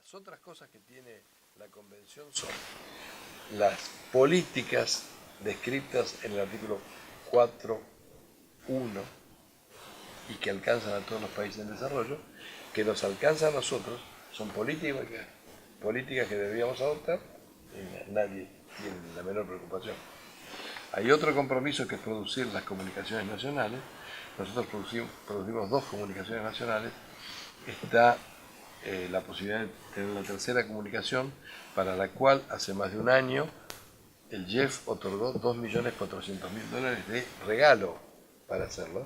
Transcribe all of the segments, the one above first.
Las otras cosas que tiene la Convención son las políticas descritas en el artículo 4.1 y que alcanzan a todos los países en desarrollo, que nos alcanzan a nosotros, son políticas que deberíamos adoptar y nadie tiene la menor preocupación. Hay otro compromiso que es producir las comunicaciones nacionales. Nosotros producimos 2 comunicaciones nacionales. Está la posibilidad de tener la tercera comunicación, para la cual hace más de un año el JEF otorgó $2.400.000 de regalo para hacerlo,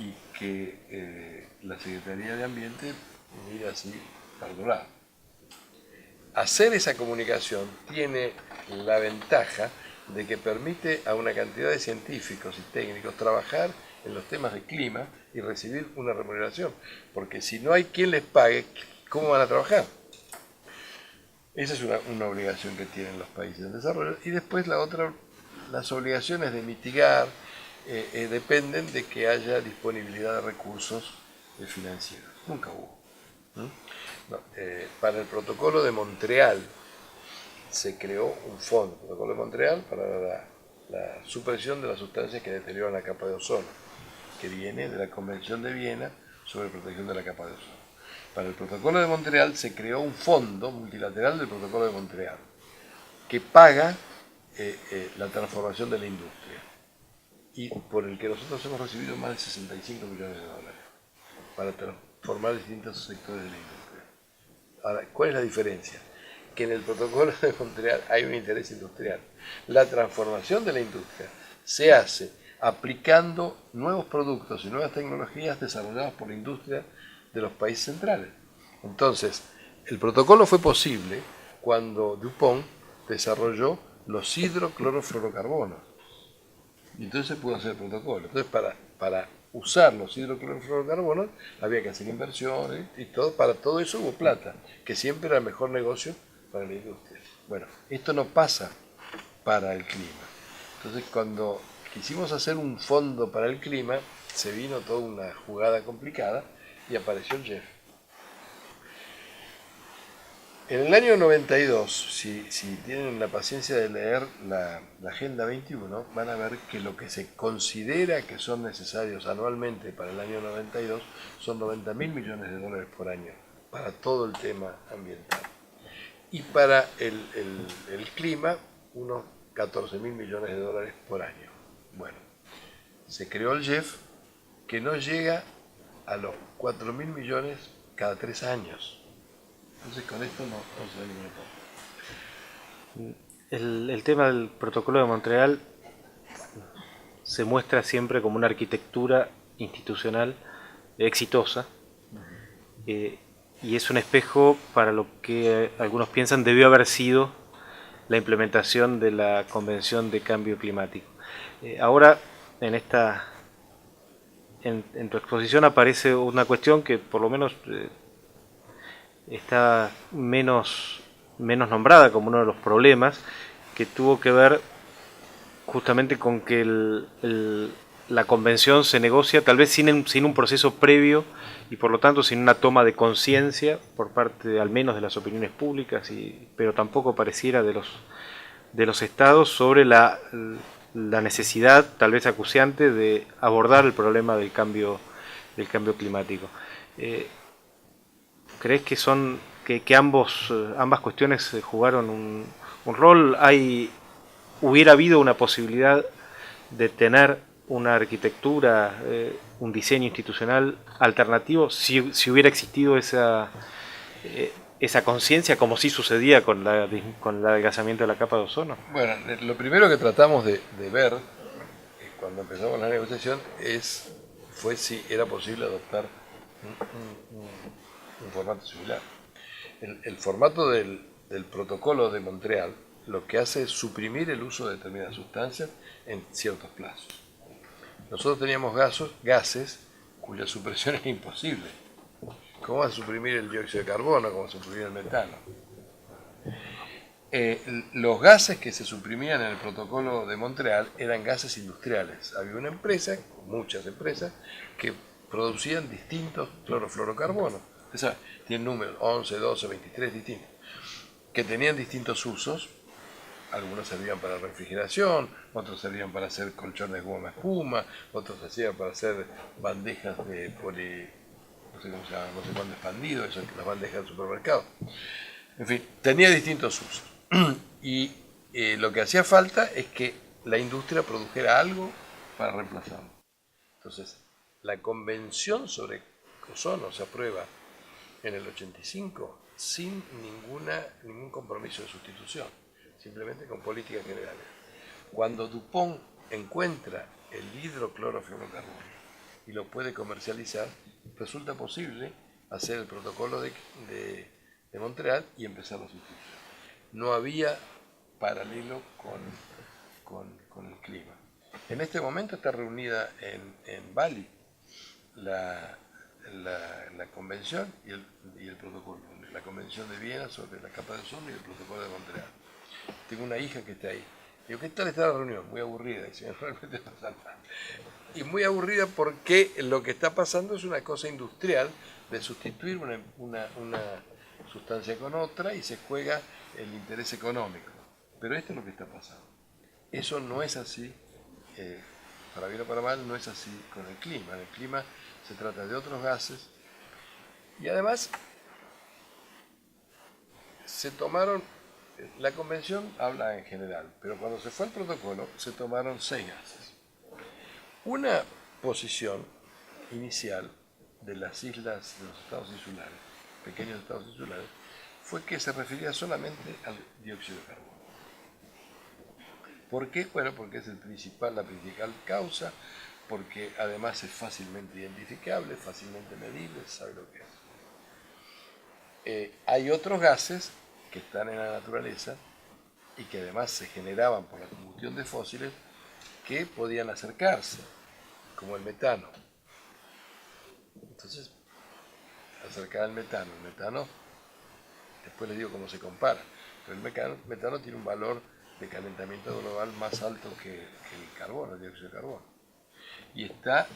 y que la Secretaría de Ambiente mira así perdurar. Hacer esa comunicación tiene la ventaja de que permite a una cantidad de científicos y técnicos trabajar en los temas de clima y recibir una remuneración, porque si no hay quien les pague, ¿cómo van a trabajar? Esa es una obligación que tienen los países en desarrollo. Y después la otra, las obligaciones de mitigar dependen de que haya disponibilidad de recursos financieros. Nunca hubo. No, para el protocolo de Montreal se creó un fondo, el protocolo de Montreal, para la supresión de las sustancias que deterioran la capa de ozono, que viene de la Convención de Viena sobre protección de la capa de ozono. Para el protocolo de Montreal se creó un fondo multilateral del protocolo de Montreal que paga la transformación de la industria, y por el que nosotros hemos recibido más de $65 millones para transformar distintos sectores de la industria. Ahora, ¿cuál es la diferencia? Que en el protocolo de Montreal hay un interés industrial. La transformación de la industria se hace aplicando nuevos productos y nuevas tecnologías desarrolladas por la industria de los países centrales. Entonces, el protocolo fue posible cuando DuPont desarrolló los hidroclorofluorocarbonos. Y entonces se pudo hacer el protocolo. Entonces, para usar los hidroclorofluorocarbonos había que hacer inversiones y todo. Para todo eso hubo plata, que siempre era el mejor negocio para la industria. Bueno, esto no pasa para el clima. Entonces, cuando quisimos hacer un fondo para el clima, se vino toda una jugada complicada y apareció el JEF. En el año 92, si tienen la paciencia de leer la Agenda 21, van a ver que lo que se considera que son necesarios anualmente para el año 92 son $90.000 millones por año para todo el tema ambiental. Y para el clima, unos $14.000 millones por año. Bueno, se creó el JEF, que no llega a los 4.000 millones cada 3 años. Entonces con esto no se da ningún problema. El tema del protocolo de Montreal se muestra siempre como una arquitectura institucional exitosa, y es un espejo para lo que algunos piensan debió haber sido la implementación de la Convención de Cambio Climático. Ahora, en tu exposición aparece una cuestión que por lo menos está menos nombrada como uno de los problemas, que tuvo que ver justamente con que la convención se negocia tal vez sin un proceso previo y por lo tanto sin una toma de conciencia por parte al menos de las opiniones públicas, pero tampoco pareciera de los estados sobre la necesidad tal vez acuciante de abordar el problema del cambio climático. ¿Crees que ambas cuestiones jugaron un rol? ¿Hubiera habido una posibilidad de tener una arquitectura, un diseño institucional alternativo si hubiera existido esa conciencia, como sí sucedía con el adelgazamiento de la capa de ozono? Bueno, lo primero que tratamos de ver cuando empezamos la negociación fue si era posible adoptar un formato similar. El formato del protocolo de Montreal lo que hace es suprimir el uso de determinadas sustancias en ciertos plazos. Nosotros teníamos gases cuya supresión es imposible. ¿Cómo va a suprimir el dióxido de carbono? ¿Cómo va a suprimir el metano? Los gases que se suprimían en el protocolo de Montreal eran gases industriales. Había una empresa, muchas empresas, que producían distintos clorofluorocarbonos. Esa tiene números, 11, 12, 23 distintos, que tenían distintos usos. Algunos servían para refrigeración, otros servían para hacer colchones de goma espuma, otros servían para hacer bandejas de poli, no sé cómo se llama, no sé cuándo expandido, eso, las bandejas del supermercado. En fin, tenía distintos usos. Y lo que hacía falta es que la industria produjera algo para reemplazarlo. Entonces, la convención sobre ozono se aprueba en el 85 sin ningún compromiso de sustitución, simplemente con políticas generales. Cuando DuPont encuentra el hidroclorofluorocarbono y lo puede comercializar, resulta posible hacer el protocolo de Montreal y empezar la sustitución. No había paralelo con el clima. En este momento está reunida en Bali la convención y el protocolo, la convención de Viena sobre la capa de ozono y el protocolo de Montreal. Tengo una hija que está ahí. Digo, ¿qué tal está la reunión? Muy aburrida, dice, realmente no pasa nada. Y muy aburrida porque lo que está pasando es una cosa industrial de sustituir una sustancia con otra y se juega el interés económico. Pero esto es lo que está pasando. Eso no es así, para bien o para mal, no es así con el clima. En el clima se trata de otros gases y además se tomaron, la convención habla en general, pero cuando se fue al protocolo se tomaron 6 gases. Una posición inicial de las islas de los estados insulares, pequeños estados insulares, fue que se refería solamente al dióxido de carbono. ¿Por qué? Bueno, porque es la principal causa, porque además es fácilmente identificable, fácilmente medible, se sabe lo que es. Hay otros gases que están en la naturaleza y que además se generaban por la combustión de fósiles que podían acercarse, como el metano. Entonces, acercar el metano, después les digo cómo se compara, pero el metano tiene un valor de calentamiento global más alto que el carbono, el dióxido de carbono. Y está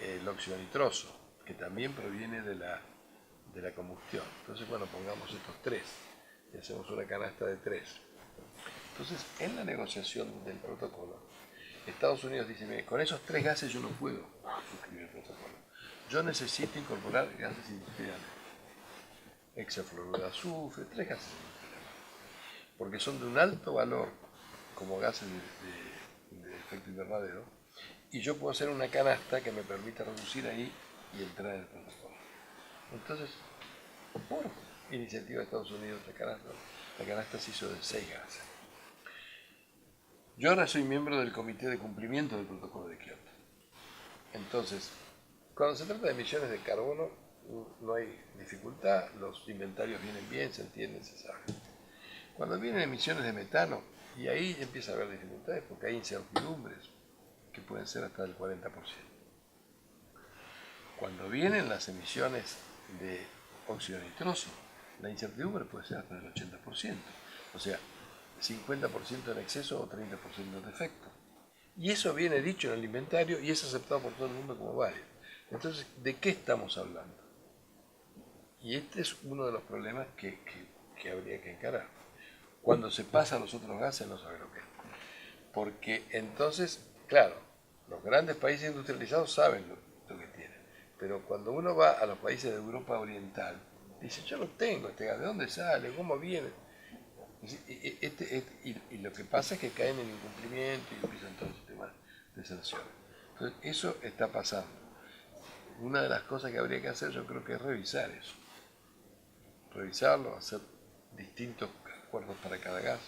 el óxido nitroso, que también proviene de la combustión. Entonces, bueno, pongamos estos 3 y hacemos una canasta de 3. Entonces, en la negociación del protocolo, Estados Unidos dice, mire, con esos 3 gases yo no puedo suscribir el protocolo. Yo necesito incorporar gases industriales, hexafluoruro de azufre, 3 gases industriales, porque son de un alto valor como gases de efecto invernadero, y yo puedo hacer una canasta que me permita reducir ahí y entrar en el protocolo. Entonces, por iniciativa de Estados Unidos, la canasta se hizo de 6 gases. Yo ahora soy miembro del comité de cumplimiento del protocolo de Kioto. Entonces, cuando se trata de emisiones de carbono, no hay dificultad, los inventarios vienen bien, se entienden, se sabe. Cuando vienen emisiones de metano, y ahí empieza a haber dificultades porque hay incertidumbres que pueden ser hasta del 40%. Cuando vienen las emisiones de óxido nitroso, la incertidumbre puede ser hasta del 80%, o sea, 50% en exceso o 30% en defecto. Y eso viene dicho en el inventario y es aceptado por todo el mundo como válido. Entonces, ¿de qué estamos hablando? Y este es uno de los problemas que habría que encarar. Cuando se pasa a los otros gases no sabe lo que es. Porque entonces, claro, los grandes países industrializados saben lo que tienen. Pero cuando uno va a los países de Europa Oriental, dice, yo lo tengo este gas, ¿de dónde sale? ¿Cómo viene? Y lo que pasa es que caen en incumplimiento y empiezan todo el sistema de sanciones. Entonces, eso está pasando. Una de las cosas que habría que hacer yo creo que es revisar eso. Revisarlo, hacer distintos acuerdos para cada gas.